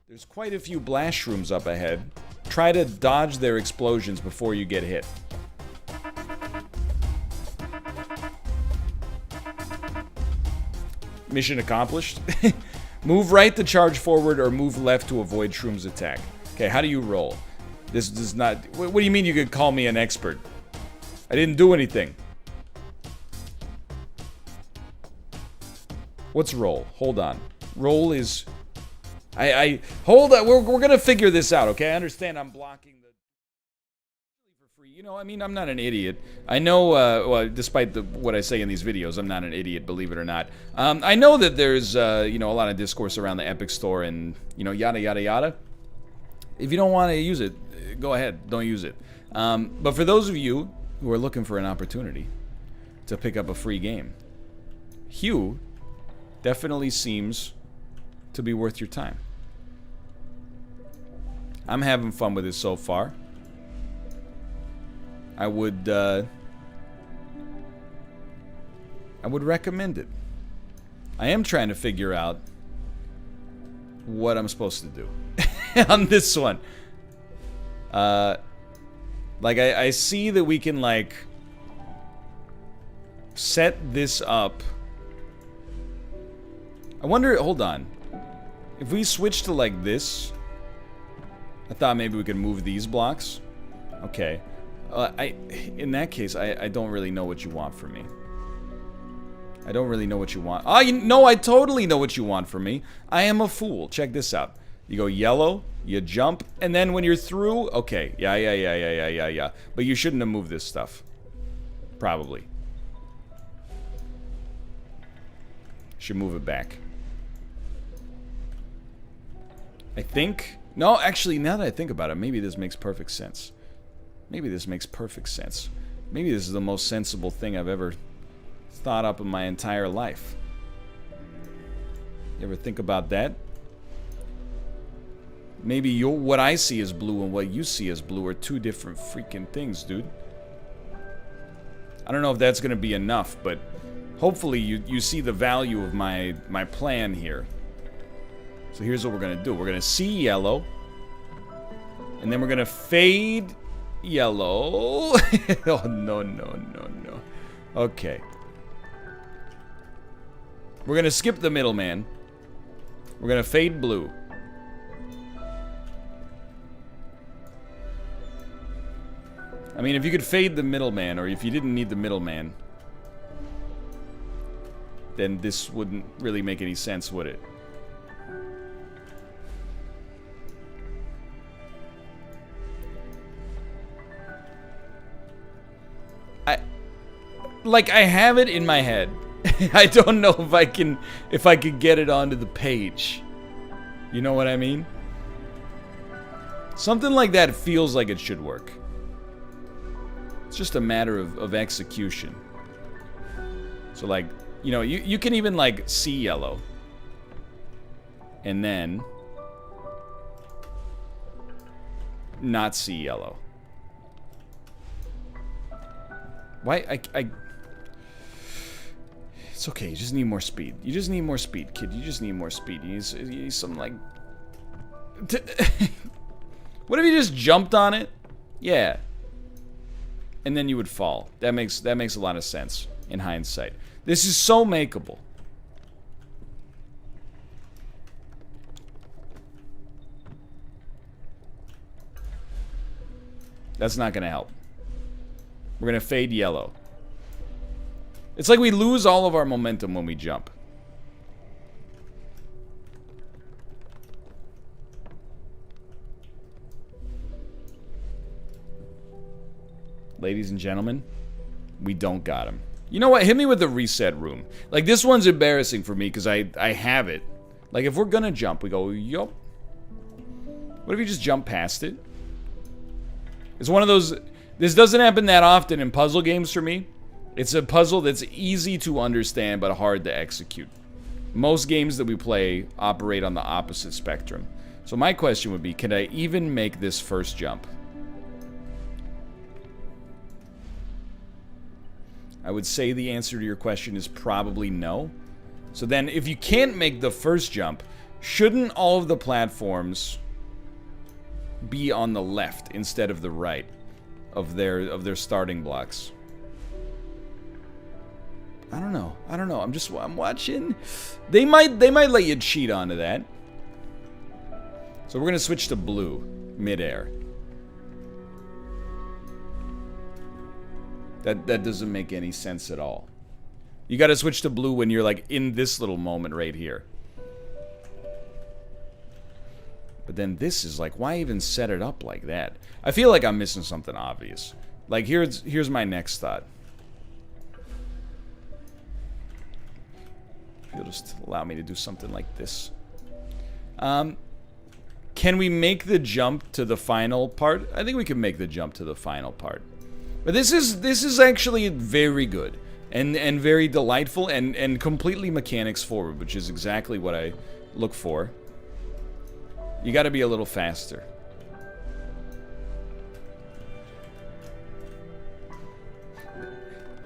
There's quite a few blast shrooms up ahead. Try to dodge their explosions before you get hit. Mission accomplished. Move right to charge forward or move left to avoid Shroom's attack. Okay, how do you roll? This does not... What do you mean you could call me an expert? I didn't do anything. What's roll? Hold on. Roll is... Hold on. We're gonna figure this out, okay? I understand I'm blocking the... for free. You know, I mean, I'm not an idiot. I know, well, despite what I say in these videos, I'm not an idiot, believe it or not. I know that there's, you know, a lot of discourse around the Epic Store and, you know, yada, yada, yada. If you don't want to use it, go ahead. Don't use it. But for those of you who are looking for an opportunity to pick up a free game, Hue definitely seems to be worth your time. I'm having fun with it so far. I would recommend it. I am trying to figure out what I'm supposed to do on this one. Like, I see that we can, like, set this up. I wonder, hold on. If we switch to, like, this, I thought maybe we could move these blocks. Okay. In that case, I don't really know what you want from me. I don't really know what you want. Oh, no, I totally know what you want from me. I am a fool. Check this out. You go yellow, you jump, and then when you're through, okay, yeah. But you shouldn't have moved this stuff. Probably. Should move it back. I think... No, actually, now that I think about it, maybe this makes perfect sense. Maybe this makes perfect sense. Maybe this is the most sensible thing I've ever thought up in my entire life. You ever think about that? Maybe what I see as blue and what you see as blue are two different freaking things, dude. I don't know if that's gonna be enough, but hopefully you see the value of my plan here. So here's what we're gonna do. We're gonna see yellow, and then we're gonna fade yellow. Oh, no. Okay. We're gonna skip the middleman. We're gonna fade blue. I mean, if you could fade the middleman, or if you didn't need the middleman, then this wouldn't really make any sense, would it? Like, I have it in my head. I don't know if I can get it onto the page. You know what I mean? Something like that feels like it should work. It's just a matter of execution. So, like, you know, you can even, like, see yellow. And then not see yellow. Why? It's okay, you just need more speed. You just need more speed, kid. You just need more speed. You need some, like... What if you just jumped on it? Yeah. And then you would fall. That makes a lot of sense in hindsight. This is so makeable. That's not gonna help. We're gonna fade yellow. It's like we lose all of our momentum when we jump. Ladies and gentlemen, we don't got him. You know what? Hit me with the reset room. Like, this one's embarrassing for me because I have it. Like, if we're gonna jump, we go, yup. What if you just jump past it? It's one of those... This doesn't happen that often in puzzle games for me. It's a puzzle that's easy to understand but hard to execute. Most games that we play operate on the opposite spectrum. So my question would be, can I even make this first jump? I would say the answer to your question is probably no. So then if you can't make the first jump, Shouldn't all of the platforms be on the left instead of the right of their starting blocks? I don't know. I'm watching. They might let you cheat onto that. So we're gonna switch to blue midair. That doesn't make any sense at all. You gotta switch to blue when you're like in this little moment right here. But then this is like, why even set it up like that? I feel like I'm missing something obvious. Like here's my next thought. You'll just allow me to do something like this. Can we make the jump to the final part? I think we can make the jump to the final part. But this is actually very good and very delightful and completely mechanics forward, which is exactly what I look for. You got to be a little faster.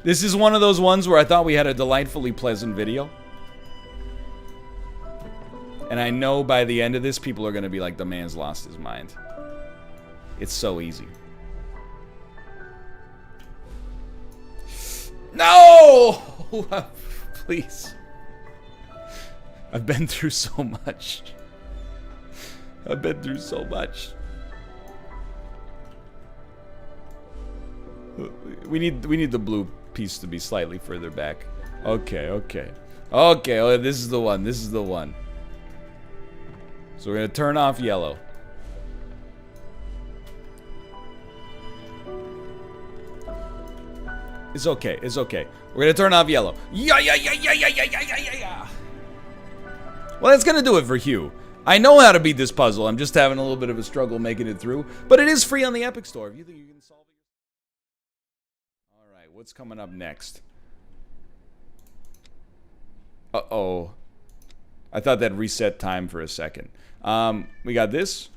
This is one of those ones where I thought we had a delightfully pleasant video. And I know by the end of this, people are going to be like, the man's lost his mind. It's so easy. No! Please. I've been through so much. I've been through so much. We need the blue piece to be slightly further back. Okay. Oh, this is the one. So we're gonna turn off yellow. It's okay. We're gonna turn off yellow. Yeah. Well, that's gonna do it for Hugh. I know how to beat this puzzle. I'm just having a little bit of a struggle making it through. But it is free on the Epic Store. If you think you can solve it. Alright, what's coming up next? Uh-oh. I thought that reset time for a second. We got this.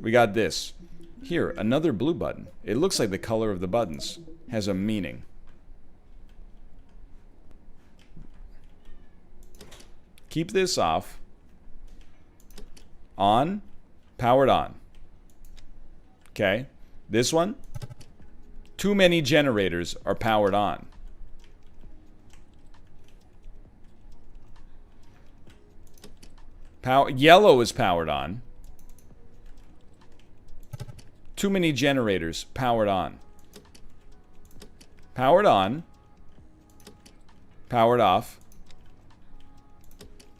We got this. Here, another blue button. It looks like the color of the buttons has a meaning. Keep this off. On. Powered on. Okay. This one. Too many generators are powered on. Yellow is powered on. Too many generators powered on. Powered on. Powered off.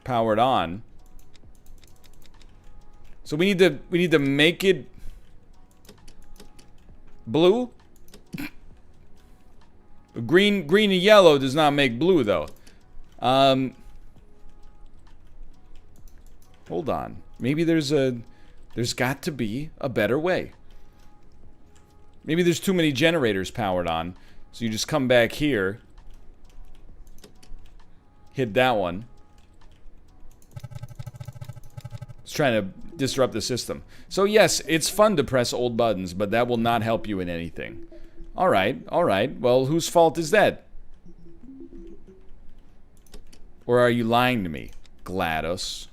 Powered on. So we need to make it blue. Green and yellow does not make blue though. Hold on. Maybe there's got to be a better way. Maybe there's too many generators powered on. So you just come back here. Hit that one. It's trying to disrupt the system. So yes, it's fun to press old buttons, but that will not help you in anything. Alright. Well, whose fault is that? Or are you lying to me, GLaDOS?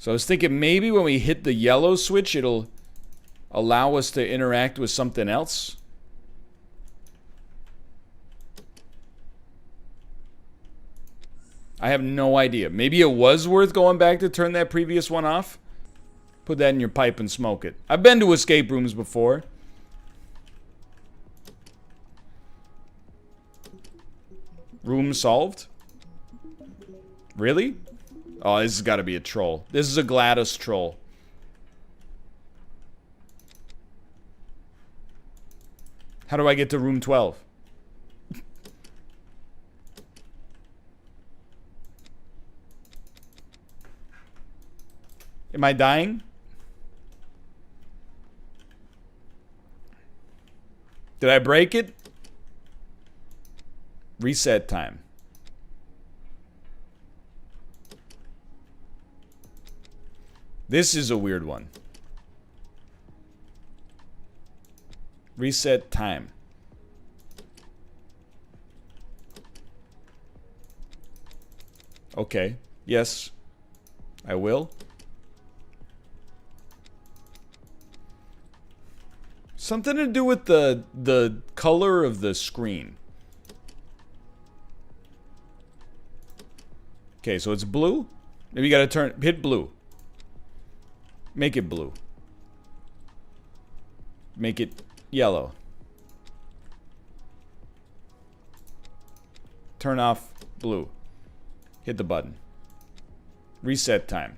So I was thinking maybe when we hit the yellow switch, it'll allow us to interact with something else. I have no idea. Maybe it was worth going back to turn that previous one off. Put that in your pipe and smoke it. I've been to escape rooms before. Room solved? Really? Oh, this has got to be a troll. This is a GLaDOS troll. How do I get to room 12? Am I dying? Did I break it? Reset time. This is a weird one. Reset time. Okay. Yes. I will. Something to do with the color of the screen. Okay, so it's blue. Maybe you gotta hit blue. Make it blue. Make it yellow. Turn off blue. Hit the button. Reset time.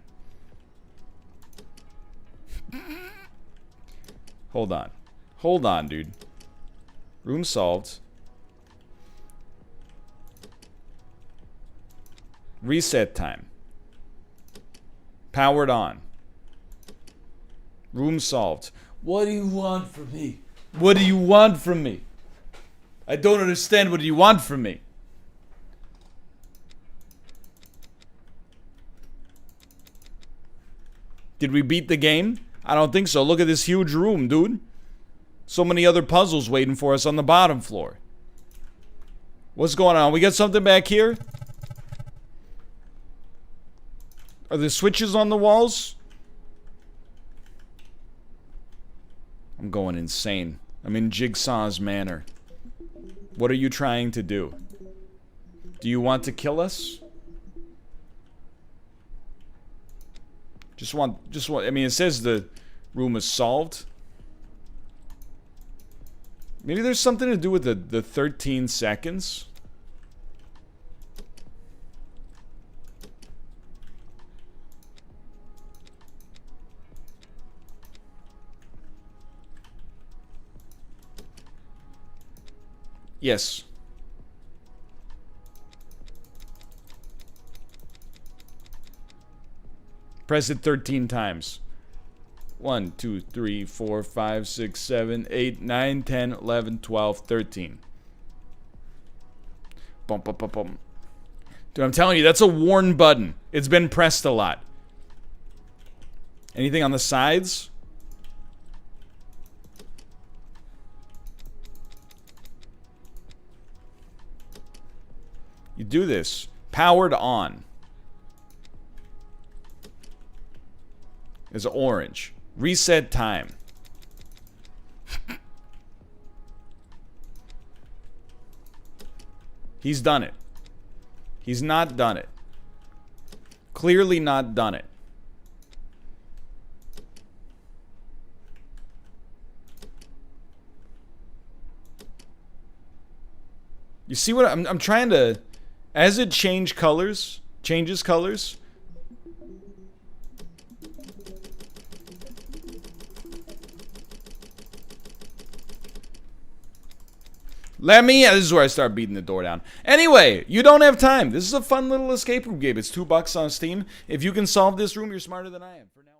Hold on. Hold on, dude. Room solved. Reset time. Powered on. Room solved. What do you want from me? What do you want from me? I don't understand. What do you want from me? Did we beat the game? I don't think so. Look at this huge room, dude. So many other puzzles waiting for us on the bottom floor. What's going on? We got something back here? Are there switches on the walls? I'm going insane. I'm in Jigsaw's manor. What are you trying to do? Do you want to kill us? Just want, I mean, it says the room is solved. Maybe there's something to do with the 13 seconds. Yes. Press it 13 times. 1, 2, 3, 4, 5, 6, 7, 8, 9, 10, 11, 12, 13. Bum, bum, bum, bum. Dude, I'm telling you, that's a worn button. It's been pressed a lot. Anything on the sides? You do this. Powered on. Is orange. Reset time. He's done it. He's not done it. Clearly not done it. You see what I'm trying to, as it changes colors. This is where I start beating the door down. Anyway, you don't have time. This is a fun little escape room game. It's $2 on Steam. If you can solve this room, you're smarter than I am. For now,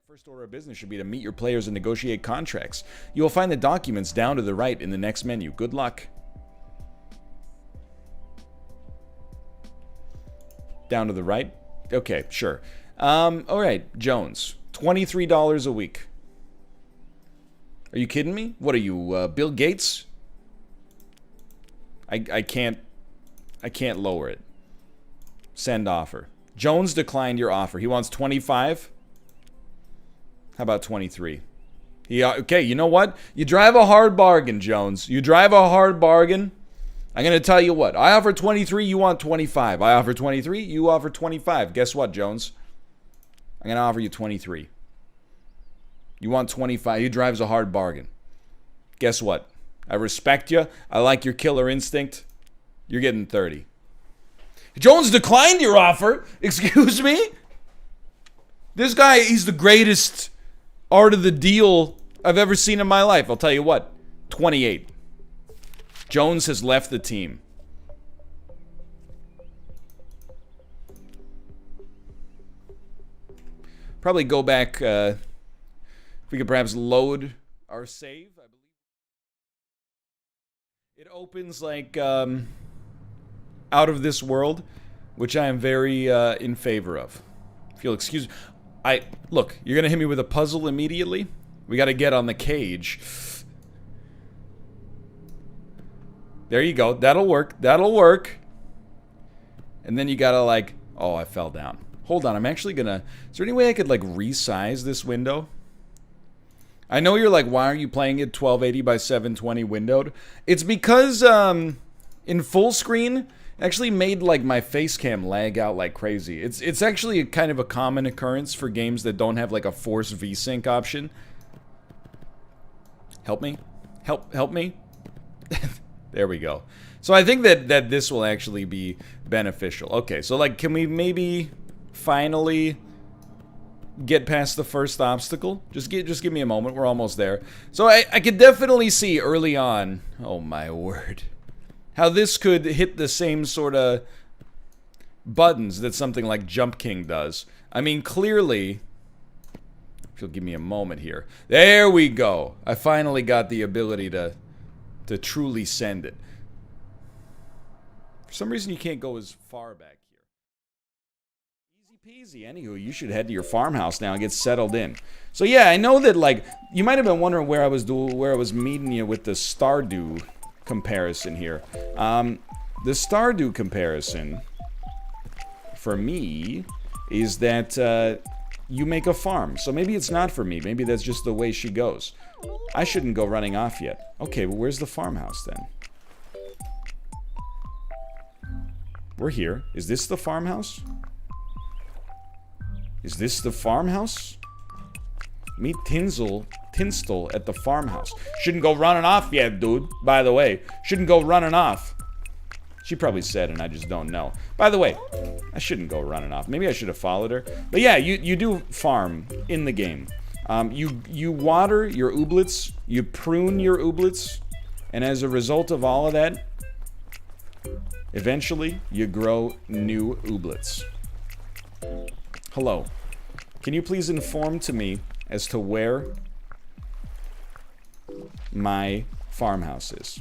first order of business should be to meet your players and negotiate contracts. You will find the documents down to the right in the next menu. Good luck. Down to the right? Okay, sure. Alright, Jones. $23 a week. Are you kidding me? What are you, Bill Gates? I can't lower it. Send offer. Jones declined your offer. He wants 25. How about 23? Okay, you know what? You drive a hard bargain, Jones. You drive a hard bargain. I'm going to tell you what. I offer 23, you want 25. I offer 23, you offer 25. Guess what, Jones? I'm going to offer you 23. You want 25. He drives a hard bargain. Guess what? I respect you. I like your killer instinct. You're getting 30. Jones declined your offer. Excuse me? This guy, he's the greatest art of the deal I've ever seen in my life. I'll tell you what. 28. Jones has left the team. Probably go back... we could perhaps load our save. I believe it opens like out of this world, which I am very in favor of. If you'll excuse me. Look, you're gonna hit me with a puzzle immediately. We gotta get on the cage. There you go. That'll work. That'll work. And then you gotta like, Oh, I fell down. Hold on, I'm actually gonna... Is there any way I could, like, resize this window? I know you're like, why are you playing it 1280 by 720 windowed? It's because, in full screen, it actually made, like, my face cam lag out like crazy. It's actually a kind of a common occurrence for games that don't have, like, a force VSync option. Help me? Help me? There we go. So I think that this will actually be beneficial. Okay, so, like, can we maybe finally get past the first obstacle? Just give me a moment. We're almost there. So I could definitely see early on, oh my word, how this could hit the same sort of buttons that something like Jump King does. I mean, clearly, if you'll give me a moment here. There we go. I finally got the ability to truly send it. For some reason, you can't go as far back here. Easy peasy. Anywho, you should head to your farmhouse now and get settled in. So yeah, I know that, like, you might have been wondering where I was meeting you with the Stardew comparison here. The Stardew comparison for me is that you make a farm. So maybe it's not for me. Maybe that's just the way she goes. I shouldn't go running off yet. Okay, well, where's the farmhouse then? We're here. Is this the farmhouse? Is this the farmhouse? Meet Tinsel at the farmhouse. Shouldn't go running off yet, dude. By the way, shouldn't go running off. She probably said, and I just don't know. By the way, I shouldn't go running off. Maybe I should have followed her. But yeah, you do farm in the game. You water your ooblets, you prune your ooblets, and as a result of all of that, eventually you grow new ooblets. Hello. Can you please inform to me as to where my farmhouse is?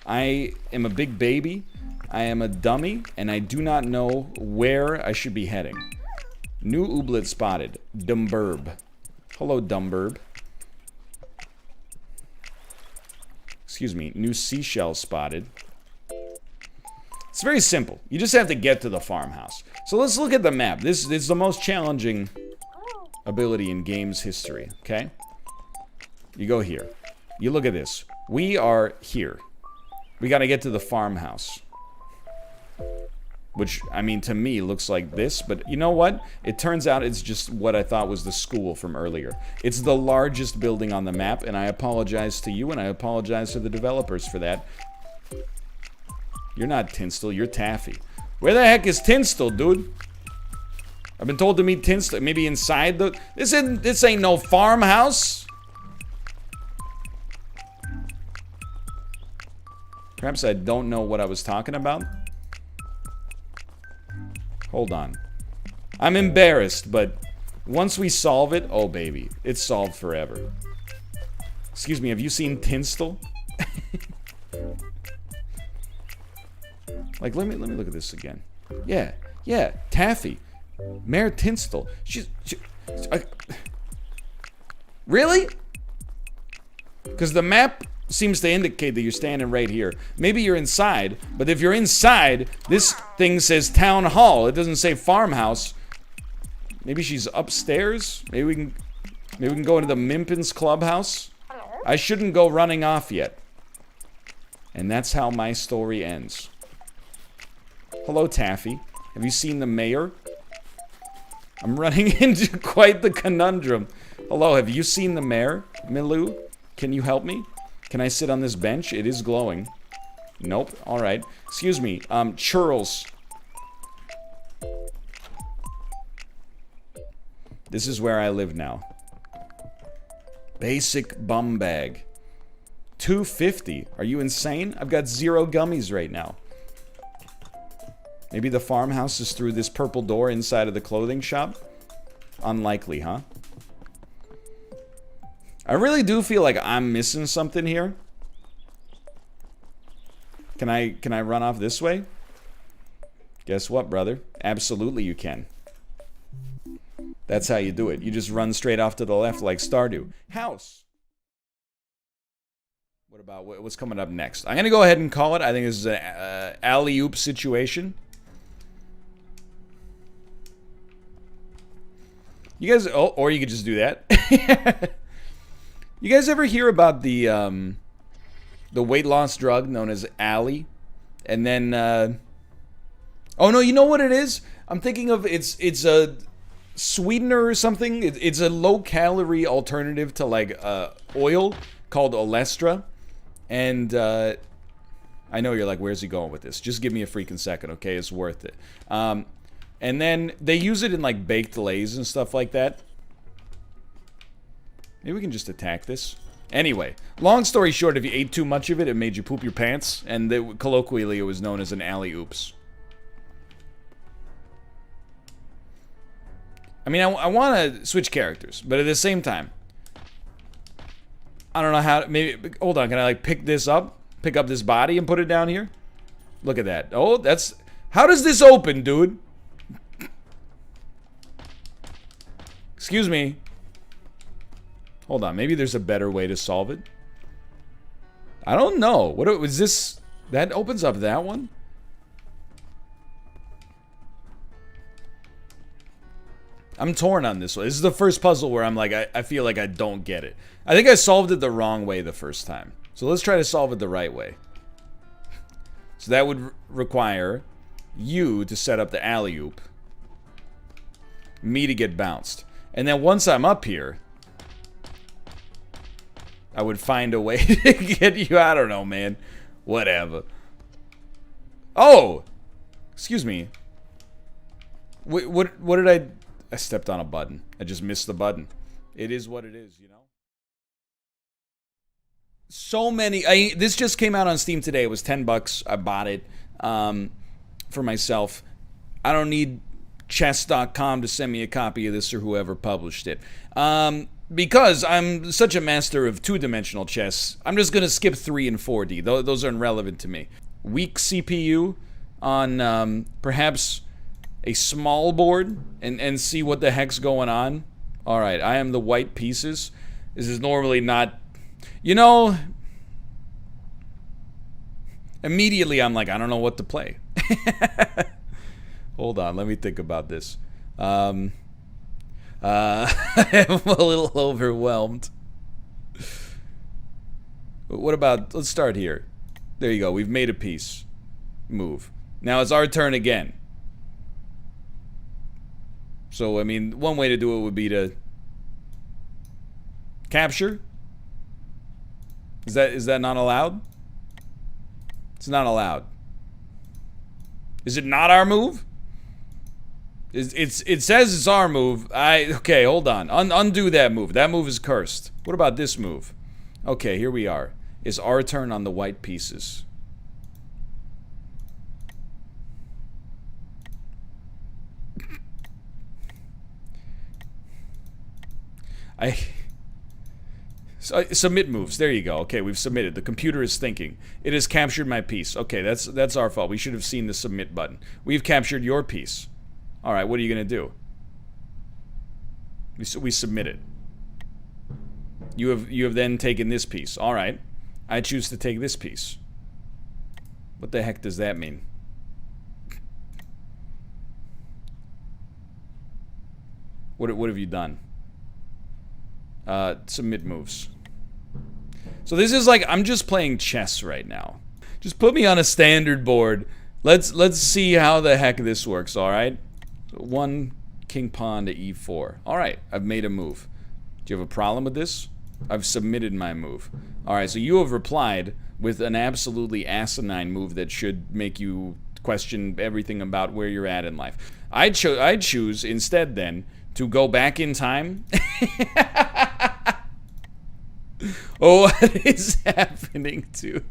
I am a big baby, I am a dummy, and I do not know where I should be heading. New ooblet spotted. Dumburb. Hello, Dumburb. Excuse me. New seashell spotted. It's very simple. You just have to get to the farmhouse. So let's look at the map. This is the most challenging ability in games history, okay? You go here. You look at this. We are here. We gotta get to the farmhouse. Which, I mean, to me, looks like this. But you know what? It turns out it's just what I thought was the school from earlier. It's the largest building on the map, and I apologize to you, and I apologize to the developers for that. You're not Tinsel, you're Taffy. Where the heck is Tinsel, dude? I've been told to meet Tinsel. Maybe inside the... This ain't no farmhouse. Perhaps I don't know what I was talking about. Hold on. I'm embarrassed, but once we solve it... Oh, baby. It's solved forever. Excuse me, have you seen Tinsel? Like, let me look at this again. Yeah, Taffy. Mayor Tinsel. Really? Because the map seems to indicate that you're standing right here. Maybe you're inside, but if you're inside, this thing says town hall. It doesn't say farmhouse. Maybe she's upstairs. Maybe we can go into the Mimpins clubhouse. I shouldn't go running off yet. And that's how my story ends. Hello, Taffy. Have you seen the mayor? I'm running into quite the conundrum. Hello, have you seen the mayor, Milou? Can you help me? Can I sit on this bench? It is glowing. Nope. Alright. Excuse me. Churls. This is where I live now. Basic bum bag. $2.50. Are you insane? I've got 0 gummies right now. Maybe the farmhouse is through this purple door inside of the clothing shop? Unlikely, huh? I really do feel like I'm missing something here. Can I run off this way? Guess what, brother? Absolutely you can. That's how you do it. You just run straight off to the left like Stardew. House! What about what's coming up next? I'm gonna go ahead and call it. I think this is an alley-oop situation. You guys, oh, or you could just do that. You guys ever hear about the weight loss drug known as Ally? And then, oh no, you know what it is? I'm thinking of, it's a sweetener or something. It's a low-calorie alternative to, like, oil called Olestra. And, I know you're like, where's he going with this? Just give me a freaking second, okay? It's worth it. And then they use it in, like, baked lays and stuff like that. Maybe we can just attack this. Anyway, long story short, if you ate too much of it, it made you poop your pants. And colloquially, it was known as an alley-oops. I mean, I want to switch characters, but at the same time, I don't know how to, maybe, hold on, can I, like, pick this up? Pick up this body and put it down here? Look at that. Oh, that's, how does this open, dude? Excuse me. Hold on, maybe there's a better way to solve it. I don't know. What was this? That opens up that one? I'm torn on this one. This is the first puzzle where I'm like, I feel like I don't get it. I think I solved it the wrong way the first time. So let's try to solve it the right way. So that would require you to set up the alley-oop. Me to get bounced. And then once I'm up here, I would find a way to get you. I don't know, man. Whatever. Oh! Excuse me. What did I stepped on a button. I just missed the button. It is what it is, you know? So many. This just came out on Steam today. It was $10. I bought it for myself. I don't need chess.com to send me a copy of this or whoever published it. Because I'm such a master of two-dimensional chess, I'm just going to skip 3 and 4D. Those are irrelevant to me. Weak CPU on perhaps a small board and see what the heck's going on. Alright, I am the white pieces. This is normally not... You know... Immediately I'm like, I don't know what to play. Hold on, let me think about this. I'm a little overwhelmed. What about... Let's start here. There you go, we've made a piece. Move. Now it's our turn again. So, I mean, one way to do it would be to capture. Is that not allowed? It's not allowed. Is it not our move? It says it's our move. Okay, hold on. Undo that move. That move is cursed. What about this move? Okay, here we are. It's our turn on the white pieces. Submit moves. There you go. Okay, we've submitted. The computer is thinking. It has captured my piece. Okay, that's our fault. We should have seen the submit button. We've captured your piece. All right, what are you gonna do? We submit it. You have then taken this piece. All right, I choose to take this piece. What the heck does that mean? What have you done? Submit moves. So this is like, I'm just playing chess right now. Just put me on a standard board. Let's see how the heck this works, alright? So 1 king pawn to e4. Alright, I've made a move. Do you have a problem with this? I've submitted my move. Alright, so you have replied with an absolutely asinine move that should make you question everything about where you're at in life. I'd choose instead then to go back in time. Oh, what is happening to?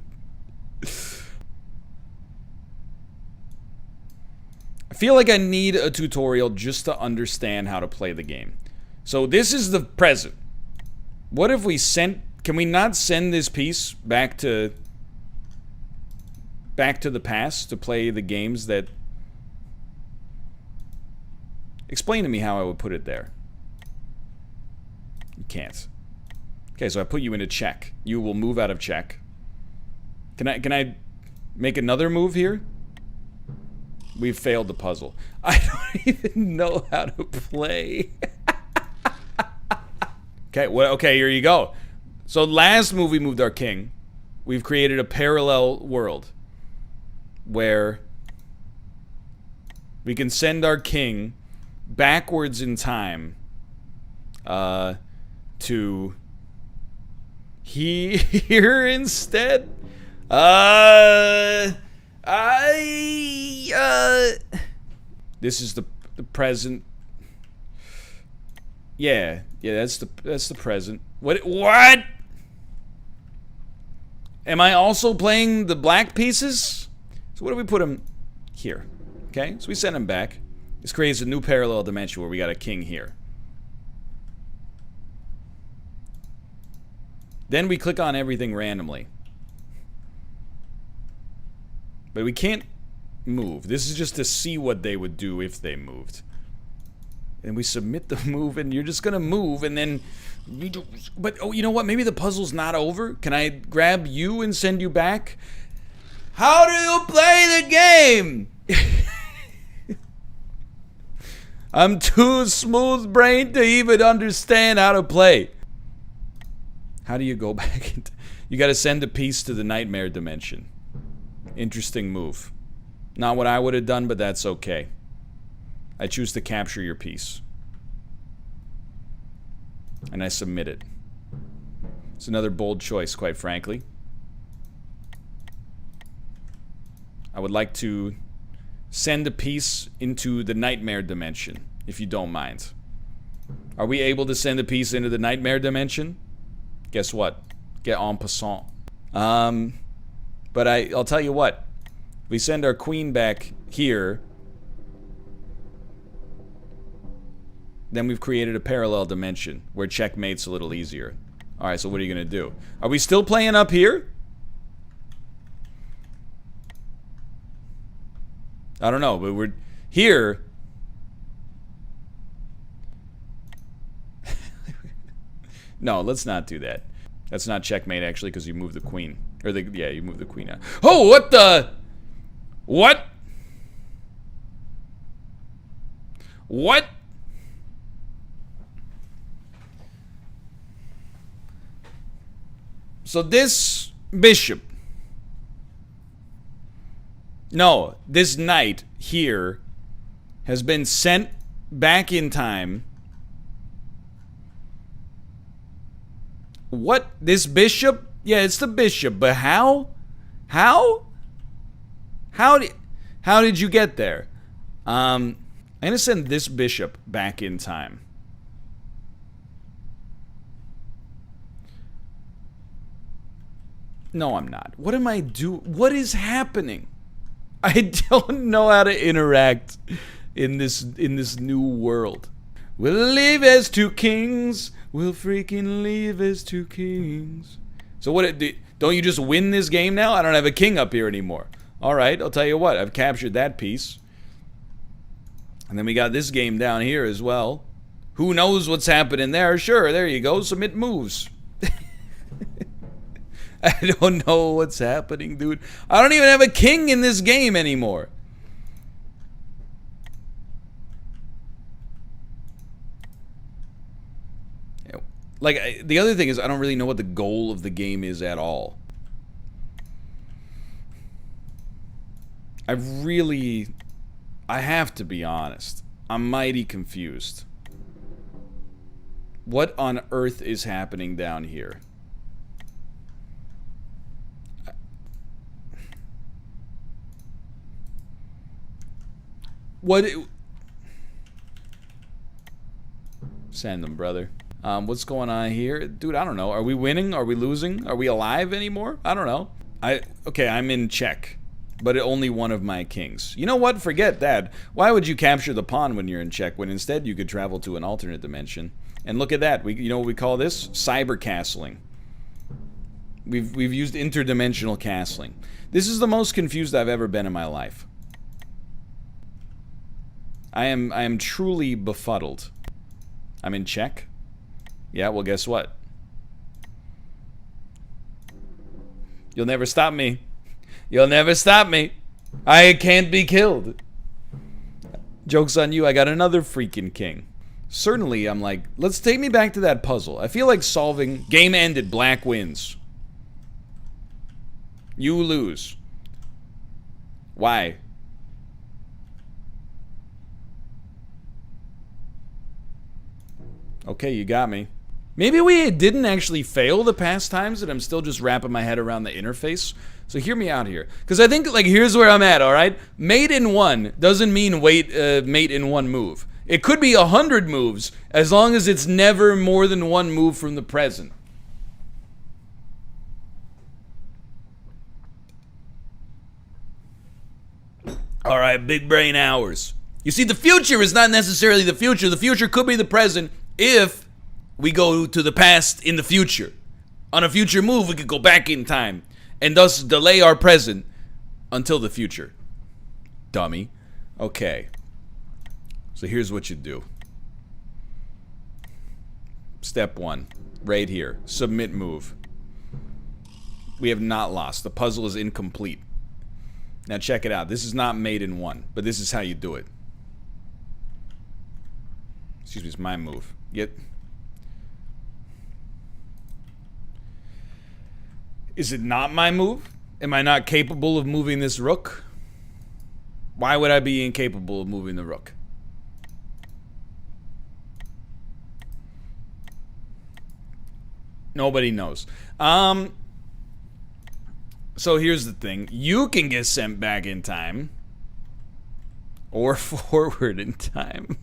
I feel like I need a tutorial just to understand how to play the game. So this is the present. What if we sent... Can we not send this piece back to the past to play the games that... Explain to me how I would put it there. You can't. Okay, so I put you into check. You will move out of check. Can I make another move here? We've failed the puzzle. I don't even know how to play. Okay, well, okay, here you go. So last move we moved our king. We've created a parallel world where we can send our king backwards in time to here instead. This is the present. Yeah, that's the present. What? Am I also playing the black pieces? So what do we put him here? Okay, so we send him back. This creates a new parallel dimension where we got a king here. Then we click on everything randomly. But we can't move. This is just to see what they would do if they moved. And we submit the move, and you're just gonna move, and then... But, oh, you know what? Maybe the puzzle's not over. Can I grab you and send you back? How do you play the game? I'm too smooth-brained to even understand how to play. How do you go back? You gotta send a piece to the nightmare dimension. Interesting move. Not what I would have done, but that's okay. I choose to capture your piece. And I submit it. It's another bold choice, quite frankly. I would like to send a piece into the nightmare dimension, if you don't mind. Are we able to send a piece into the nightmare dimension? Guess what? Get en passant. But I'll tell you what. We send our queen back here. Then we've created a parallel dimension where checkmate's a little easier. Alright, so what are you gonna do? Are we still playing up here? I don't know, but we're here. No, let's not do that. That's not checkmate, actually, because you moved the queen. Or, yeah, you moved the queen out. Oh, what the? What? What? So this bishop. No, this knight here has been sent back in time. What? This bishop? Yeah, it's the bishop, but how? How? How did you get there? I'm gonna send this bishop back in time. No, I'm not. What am I doing? What is happening? I don't know how to interact in this new world. We'll live as two kings. We'll freaking live as two kings. So what? Don't you just win this game now? I don't have a king up here anymore. All right, I'll tell you what. I've captured that piece. And then we got this game down here as well. Who knows what's happening there? Sure, there you go. Submit moves. I don't know what's happening, dude. I don't even have a king in this game anymore. Like, the other thing is, I don't really know what the goal of the game is at all. I have to be honest. I'm mighty confused. What on earth is happening down here? What? Send them, brother. What's going on here? Dude, I don't know. Are we winning? Are we losing? Are we alive anymore? I don't know. Okay, I'm in check. But only one of my kings. You know what? Forget that. Why would you capture the pawn when you're in check when instead you could travel to an alternate dimension? And look at that. You know what we call this? Cyber castling. We've used interdimensional castling. This is the most confused I've ever been in my life. I am truly befuddled. I'm in check. Yeah, well, guess what? You'll never stop me. You'll never stop me. I can't be killed. Joke's on you, I got another freaking king. certainly I'm like, let's take me back to that puzzle. I feel like solving... Game ended, black wins. You lose. Why? Okay, you got me. Maybe we didn't actually fail the past times, and I'm still just wrapping my head around the interface. So hear me out here. Because I think, like, here's where I'm at, alright? Mate in one doesn't mean mate in one move. It could be 100 moves, as long as it's never more than one move from the present. Alright, big brain hours. You see, the future is not necessarily the future. The future could be the present if we go to the past in the future. On a future move, we could go back in time and thus delay our present until the future. Dummy. Okay. So here's what you do. Step 1. Right here. Submit move. We have not lost. The puzzle is incomplete. Now check it out. This is not made in one, but this is how you do it. Excuse me, it's my move. Is it not my move? Am I not capable of moving this rook? Why would I be incapable of moving the rook? Nobody knows. So here's the thing. You can get sent back in time. Or forward in time.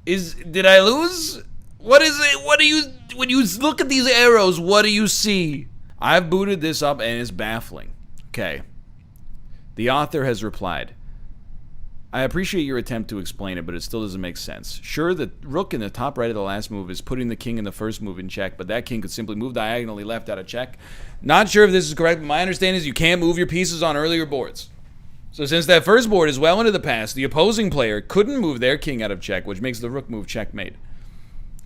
Did I lose? What is it? What do you, when you look at these arrows, what do you see? I've booted this up and it's baffling. Okay. The author has replied, I appreciate your attempt to explain it, but it still doesn't make sense. Sure, the rook in the top right of the last move is putting the king in the first move in check, but that king could simply move diagonally left out of check. Not sure if this is correct, but my understanding is you can't move your pieces on earlier boards. So since that first board is well into the past, the opposing player couldn't move their king out of check, which makes the rook move checkmate.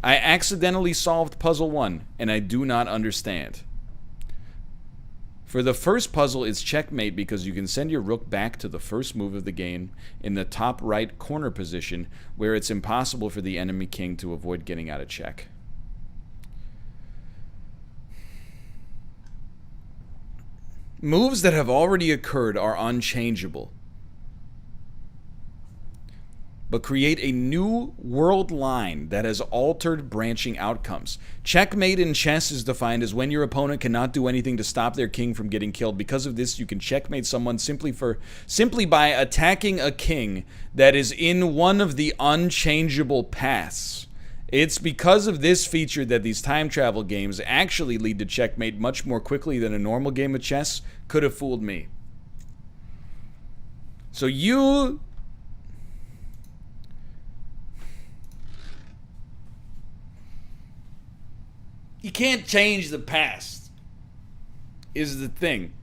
I accidentally solved puzzle 1, and I do not understand. For the first puzzle, it's checkmate because you can send your rook back to the first move of the game in the top right corner position, where it's impossible for the enemy king to avoid getting out of check. Moves that have already occurred are unchangeable, but create a new world line that has altered branching outcomes. Checkmate in chess is defined as when your opponent cannot do anything to stop their king from getting killed. Because of this, you can checkmate someone simply by attacking a king that is in one of the unchangeable paths. It's because of this feature that these time travel games actually lead to checkmate much more quickly than a normal game of chess could have fooled me. So you can't change the past, is the thing.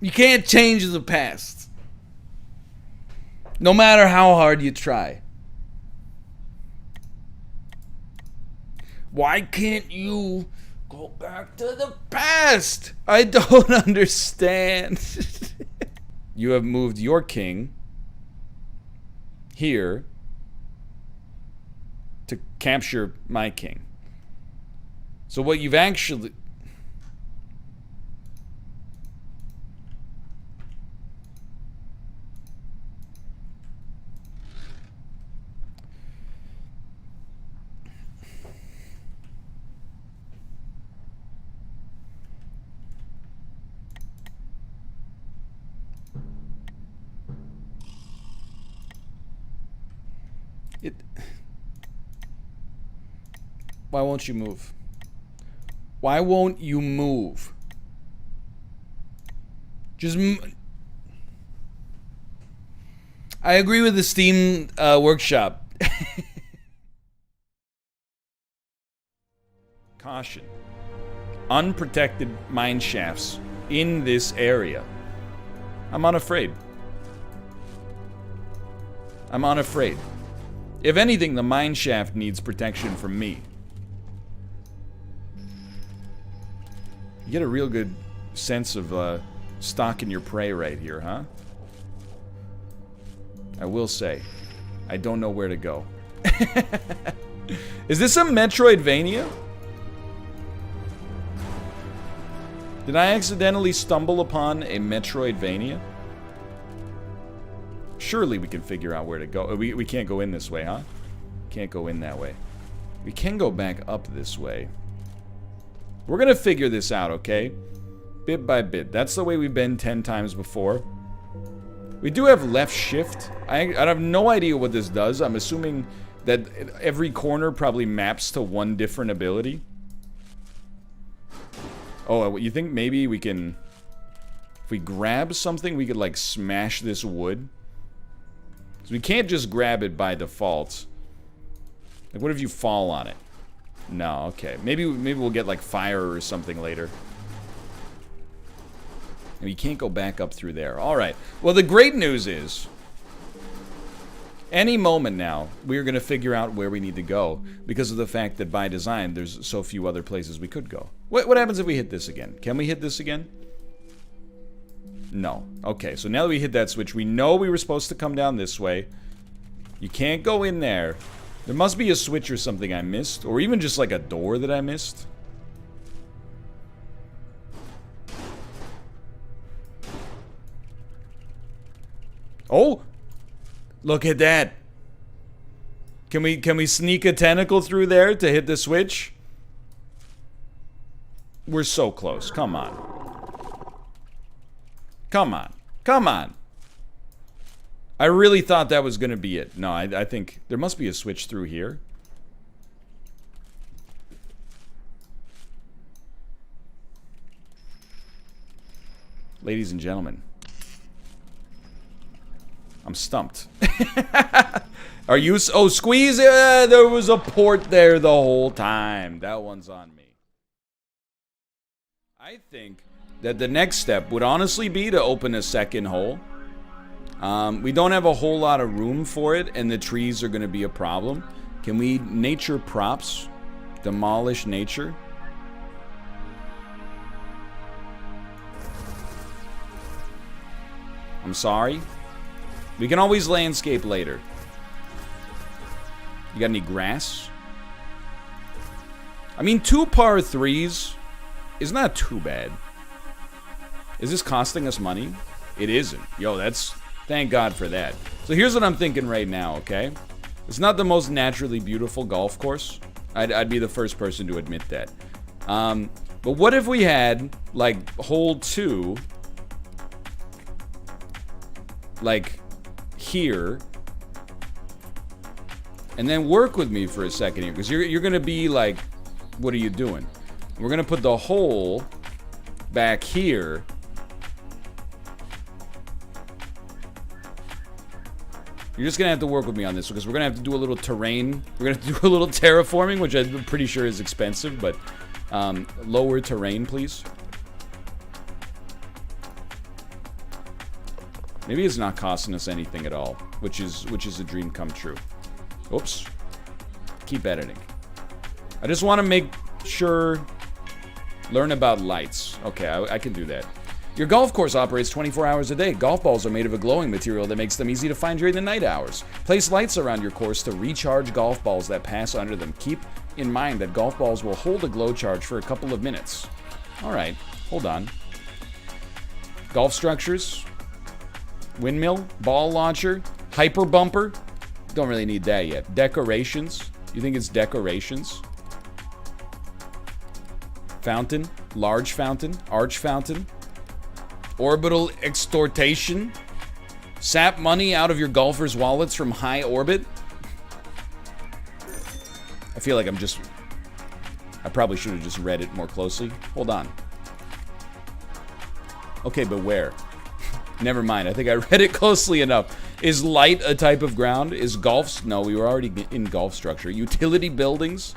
You can't change the past, no matter how hard you try. Why can't you go back to the past? I don't understand. You have moved your king here to capture my king. So what you've actually... Why won't you move? Why won't you move? Just I agree with the Steam workshop. Caution. Unprotected mine shafts in this area. I'm unafraid. I'm unafraid. If anything, the mine shaft needs protection from me. You get a real good sense of stalking your prey right here, huh? I will say, I don't know where to go. Is this a Metroidvania? Did I accidentally stumble upon a Metroidvania? Surely we can figure out where to go. We can't go in this way, huh? Can't go in that way. We can go back up this way. We're gonna figure this out, okay? Bit by bit. That's the way we've been 10 times before. We do have left shift. I have no idea what this does. I'm assuming that every corner probably maps to one different ability. Oh, you think maybe we can... If we grab something, we could, like, smash this wood? So we can't just grab it by default. Like, what if you fall on it? No, okay. Maybe we'll get, like, fire or something later. And we can't go back up through there. Alright. Well, the great news is... Any moment now, we're going to figure out where we need to go. Because of the fact that, by design, there's so few other places we could go. What happens if we hit this again? Can we hit this again? No. Okay, so now that we hit that switch, we know we were supposed to come down this way. You can't go in there. There must be a switch or something I missed. Or even just like a door that I missed. Oh! Look at that! Can we sneak a tentacle through there to hit the switch? We're so close. Come on. Come on. Come on! I really thought that was gonna be it. No, I think there must be a switch through here. Ladies and gentlemen. I'm stumped. Are you... Oh, squeeze! There was a port there the whole time. That one's on me. I think that the next step would honestly be to open a second hole. We don't have a whole lot of room for it, and the trees are going to be a problem. Can we nature props? Demolish nature? I'm sorry. We can always landscape later. You got any grass? I mean, 2 par 3s is not too bad. Is this costing us money? It isn't. Yo, that's... Thank God for that. So here's what I'm thinking right now, okay? It's not the most naturally beautiful golf course. I'd be the first person to admit that. But what if we had, like, hole 2... like... here, and then work with me for a second here, because you're gonna be like, what are you doing? We're gonna put the hole back here. You're just gonna have to work with me on this, because we're gonna have to do a little terrain. We're gonna do a little terraforming, which I'm pretty sure is expensive, but lower terrain, please. Maybe it's not costing us anything at all, which is a dream come true. Oops. Keep editing. I just want to make sure... Learn about lights. Okay, I can do that. Your golf course operates 24 hours a day. Golf balls are made of a glowing material that makes them easy to find during the night hours. Place lights around your course to recharge golf balls that pass under them. Keep in mind that golf balls will hold a glow charge for a couple of minutes. Alright, hold on. Golf structures... Windmill, ball launcher, hyper bumper. Don't really need that yet. Decorations. You think it's decorations? Fountain, large fountain, arch fountain. Orbital extortation. Sap money out of your golfers' wallets from high orbit. I feel like I probably should have just read it more closely. Hold on. Okay, but where? Never mind, I think I read it closely enough. Is light a type of ground? Is golf... No, we were already in golf structure. Utility buildings?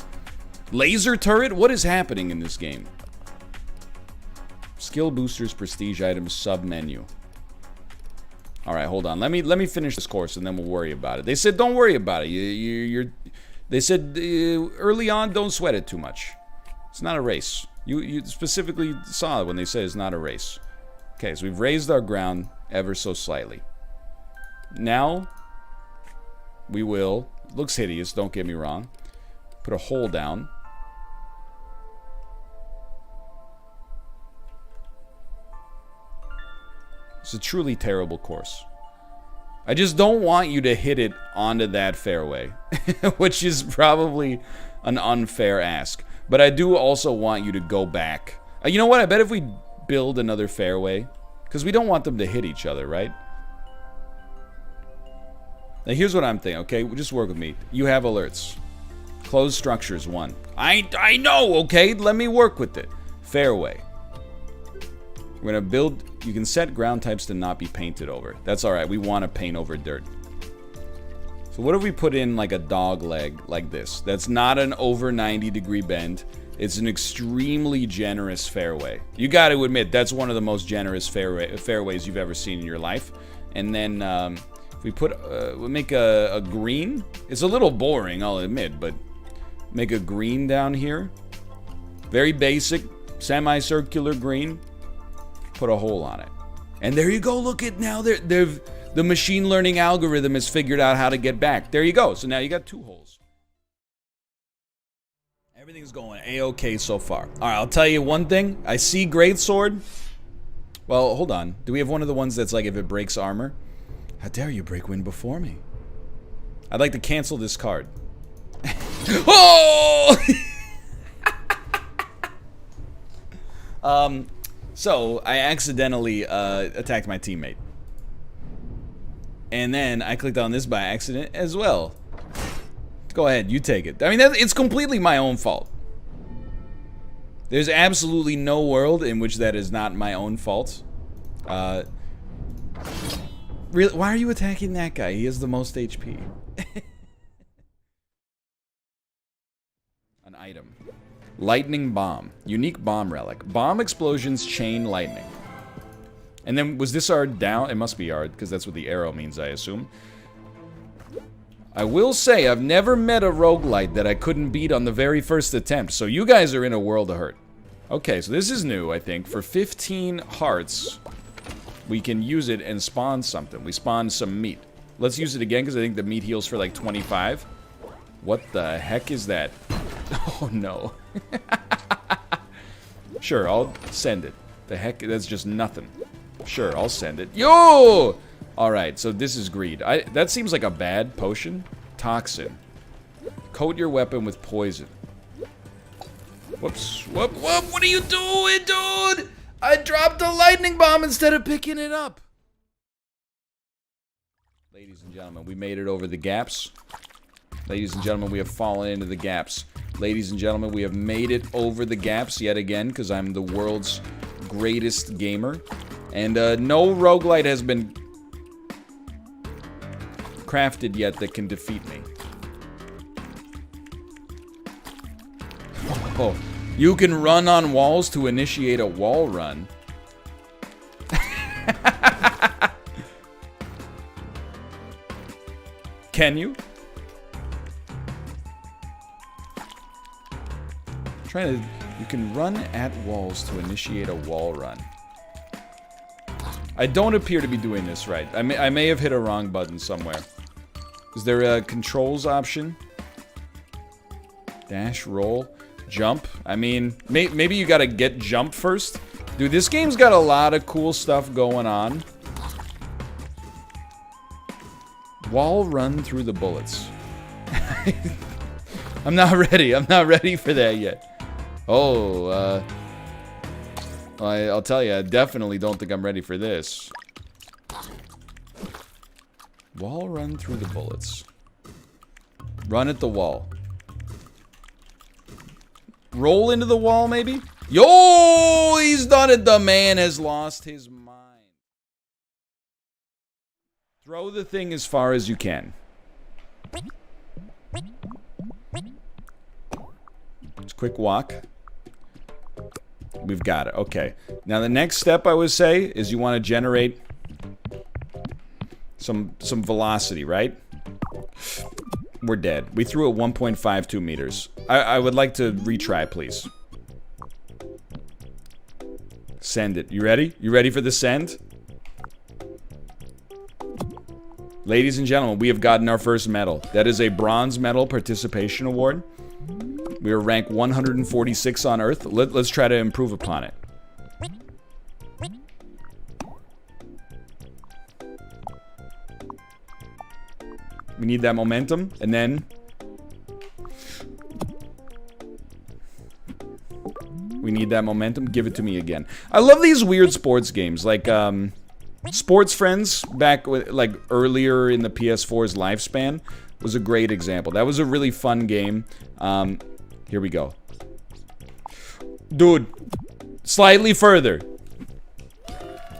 Laser turret? What is happening in this game? Skill boosters, prestige items, sub-menu. All right, hold on. Let me finish this course and then we'll worry about it. They said don't worry about it. They said early on don't sweat it too much. It's not a race. You specifically saw it when they said it's not a race. Okay, so we've raised our ground ever so slightly. Now we will. Looks hideous. Don't get me wrong. Put a hole down. It's a truly terrible course. I just don't want you to hit it onto that fairway, which is probably an unfair ask. But I do also want you to go back. You know what? I bet if we build another fairway, because we don't want them to hit each other, right? Now here's what I'm thinking, okay? Just work with me. You have alerts. Closed structures 1. I know, okay? Let me work with it. Fairway. We're gonna build. You can set ground types to not be painted over. That's alright. We want to paint over dirt. So what if we put in like a dog leg like this? That's not an over 90-degree bend. It's an extremely generous fairway. You got to admit, that's one of the most generous fairways you've ever seen in your life. And then if we put, we'll make a green. It's a little boring, I'll admit, but make a green down here. Very basic, semicircular green. Put a hole on it. And there you go. Look at now. The machine learning algorithm has figured out how to get back. There you go. So now you got 2 holes. Everything's going A-okay so far. All right, I'll tell you one thing. I see Greatsword. Well, hold on. Do we have one of the ones that's like if it breaks armor? How dare you break wind before me? I'd like to cancel this card. Oh! So, I accidentally attacked my teammate. And then I clicked on this by accident as well. Go ahead, you take it. I mean, it's completely my own fault. There's absolutely no world in which that is not my own fault. Really, why are you attacking that guy? He has the most HP. An item. Lightning bomb. Unique bomb relic. Bomb explosions chain lightning. And then, was this our down? It must be our, because that's what the arrow means, I assume. I will say, I've never met a roguelite that I couldn't beat on the very first attempt, so you guys are in a world of hurt. Okay, so this is new, I think. For 15 hearts, we can use it and spawn something. We spawn some meat. Let's use it again, because I think the meat heals for like 25. What the heck is that? Oh, no. Sure, I'll send it. The heck? That's just nothing. Sure, I'll send it. Yo! Alright, so this is greed. That seems like a bad potion. Toxin. Coat your weapon with poison. Whoops. Whoop, whoop. What are you doing, dude? I dropped a lightning bomb instead of picking it up. Ladies and gentlemen, we made it over the gaps. Ladies and gentlemen, we have fallen into the gaps. Ladies and gentlemen, we have made it over the gaps yet again, because I'm the world's greatest gamer. And no roguelite has been crafted yet that can defeat me. Oh, you can run on walls to initiate a wall run. Can you? You can run at walls to initiate a wall run. I don't appear to be doing this right. I may have hit a wrong button somewhere. Is there a controls option? Dash, roll, jump. I mean, maybe you gotta get jump first. Dude, this game's got a lot of cool stuff going on. Wall run through the bullets. I'm not ready. I'm not ready for that yet. Oh, I'll tell you, I definitely don't think I'm ready for this. Wall run through the bullets. Run at the wall. Roll into the wall, maybe? Yo, he's done it. The man has lost his mind. Throw the thing as far as you can. Just quick walk. We've got it. Okay. Now the next step I would say is you want to generate Some velocity, right? We're dead. We threw at 1.52 meters. I would like to retry, please. Send it. You ready? You ready for the send? Ladies and gentlemen, we have gotten our first medal. That is a bronze medal participation award. We are ranked 146 on Earth. Let's try to improve upon it. We need that momentum, and then we need that momentum. Give it to me again. I love these weird sports games, like Sports Friends back with, like, earlier in the PS4's lifespan was a great example. That was a really fun game. Here we go. Dude, slightly further.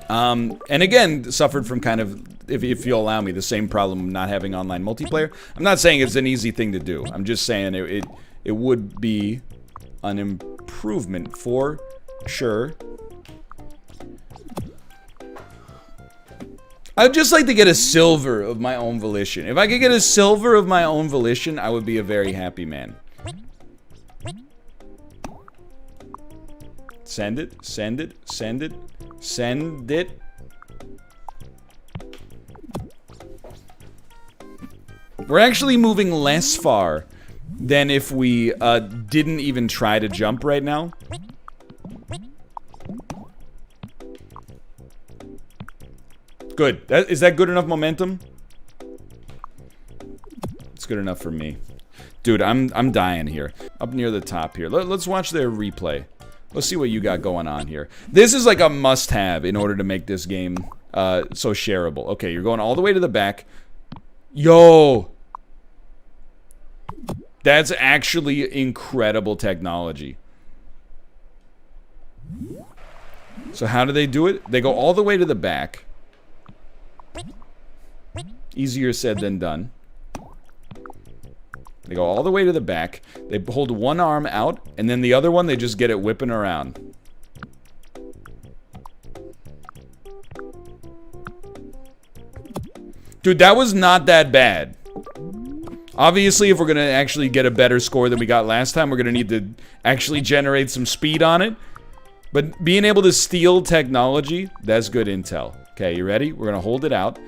And again, suffered from kind of, if you allow me, the same problem of not having online multiplayer. I'm not saying it's an easy thing to do. I'm just saying it would be an improvement for sure. I'd just like to get a silver of my own volition. If I could get a silver of my own volition, I would be a very happy man. Send it, send it, send it, send it. We're actually moving less far than if we didn't even try to jump right now. Good. Is that good enough momentum? It's good enough for me. Dude, I'm dying here. Up near the top here. Let's watch their replay. Let's see what you got going on here. This is like a must-have in order to make this game so shareable. Okay, you're going all the way to the back. Yo! That's actually incredible technology. So how do they do it? They go all the way to the back. Easier said than done. They go all the way to the back. They hold one arm out, and then the other one, they just get it whipping around. Dude, that was not that bad. Obviously, if we're going to actually get a better score than we got last time, we're going to need to actually generate some speed on it. But being able to steal technology, that's good intel. Okay, you ready? We're going to hold it out.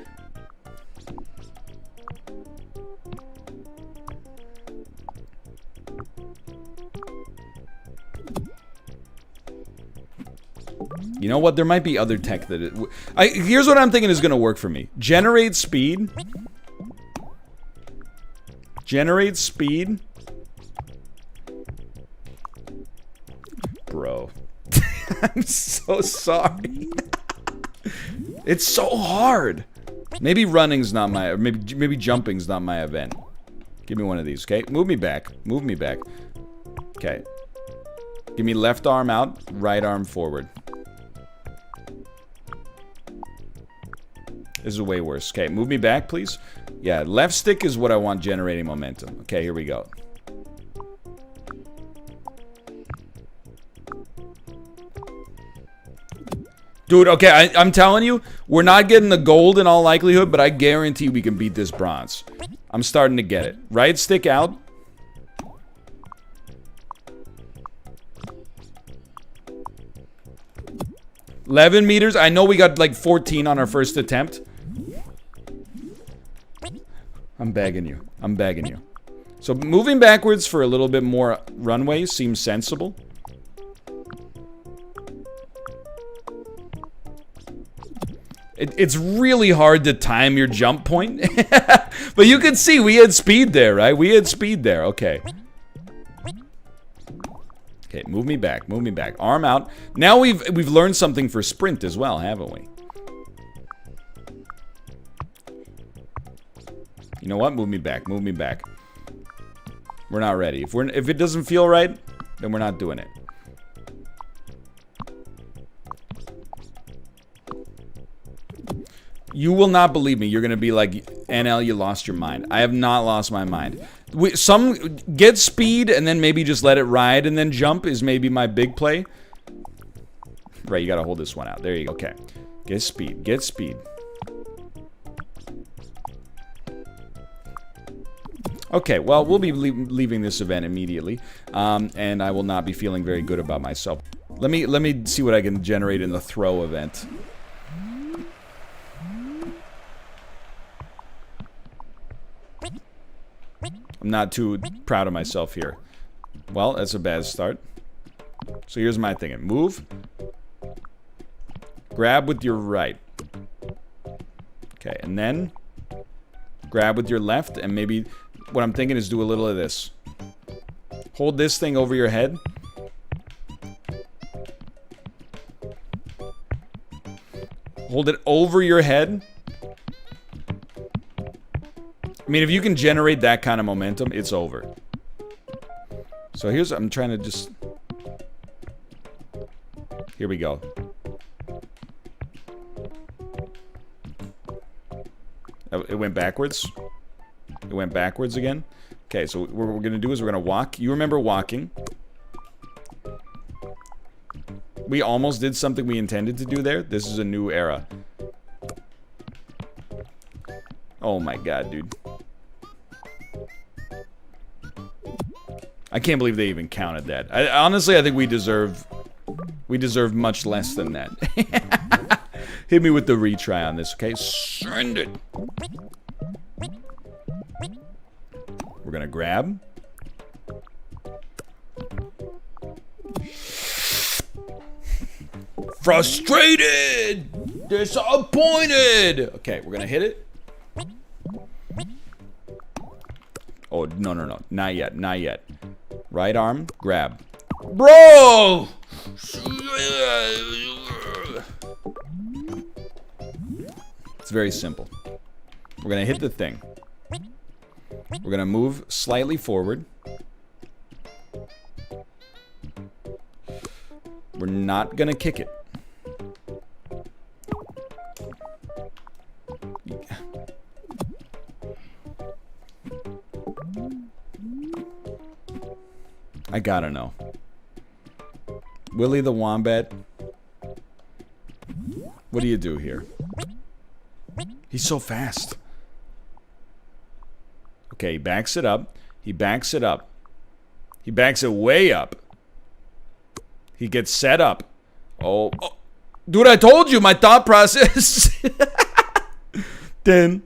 You know what? There might be other tech that here's what I'm thinking is going to work for me. Generate speed. Generate speed. Bro. I'm so sorry. It's so hard. Maybe running's not my, or maybe jumping's not my event. Give me one of these, okay? Move me back. Move me back. Okay. Give me left arm out, right arm forward. This is way worse. Okay, move me back, please. Yeah, left stick is what I want generating momentum. Okay, here we go. Dude, okay, I'm telling you, we're not getting the gold in all likelihood, but I guarantee we can beat this bronze. I'm starting to get it. Right stick out. $11 meters. I know we got like 14 on our first attempt. I'm begging you. I'm begging you. So moving backwards for a little bit more runway seems sensible. It's really hard to time your jump point. But you can see we had speed there, right? We had speed there. Okay. Okay, move me back. Move me back. Arm out. Now we've learned something for sprint as well, haven't we? You know what? Move me back. Move me back. We're not ready. If it doesn't feel right, then we're not doing it. You will not believe me. You're going to be like, NL, you lost your mind. I have not lost my mind. Some get speed and then maybe just let it ride and then jump is maybe my big play. Right, you got to hold this one out. There you go. Okay. Get speed. Get speed. Okay, well, we'll be leaving this event immediately, and I will not be feeling very good about myself. Let me see what I can generate in the throw event. I'm not too proud of myself here. Well, that's a bad start. So here's my thing. Move. Grab with your right. Okay, and then grab with your left, and maybe what I'm thinking is do a little of this. Hold this thing over your head. Hold it over your head. I mean, if you can generate that kind of momentum, it's over. So here's, I'm trying to just... Here we go. It went backwards. It went backwards again. Okay, so what we're going to do is we're going to walk. You remember walking. We almost did something we intended to do there. This is a new era. Oh my god, dude. I can't believe they even counted that. Honestly, I think we deserve much less than that. Hit me with the retry on this, okay? Send it. We're gonna grab. Frustrated! Disappointed! Okay, we're gonna hit it. Oh, no, no, no. Not yet, not yet. Right arm, grab. Bro! It's very simple. We're gonna hit the thing. We're gonna move slightly forward. We're not gonna kick it. I gotta know. Willie the Wombat. What do you do here? He's so fast. Okay, he backs it up. He backs it up. He backs it way up. He gets set up. Oh. Dude, I told you my thought process. That's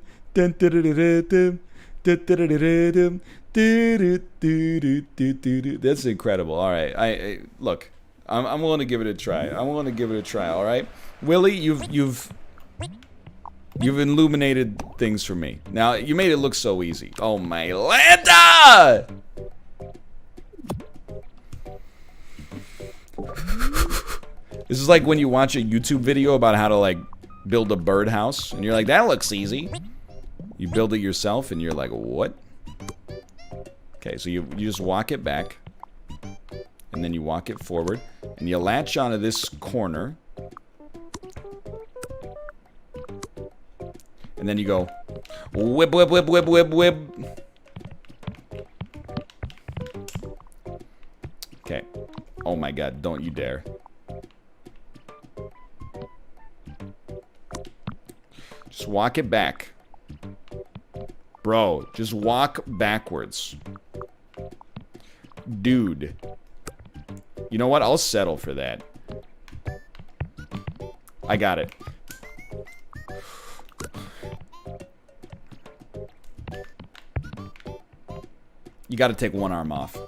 incredible. All right. I look. I'm willing to give it a try. I'm willing to give it a try. All right, Willie, you've illuminated things for me. Now you made it look so easy. Oh my Lanta! This is like when you watch a YouTube video about how to like build a birdhouse, and you're like, that looks easy. You build it yourself, and you're like, what? Okay, so you just walk it back, and then you walk it forward, and you latch onto this corner, and then you go whip, whip, whip, whip, whip, whip. Okay. Oh my god, don't you dare. Just walk it back. Bro, just walk backwards. Dude. You know what? I'll settle for that. I got it. You gotta take one arm off.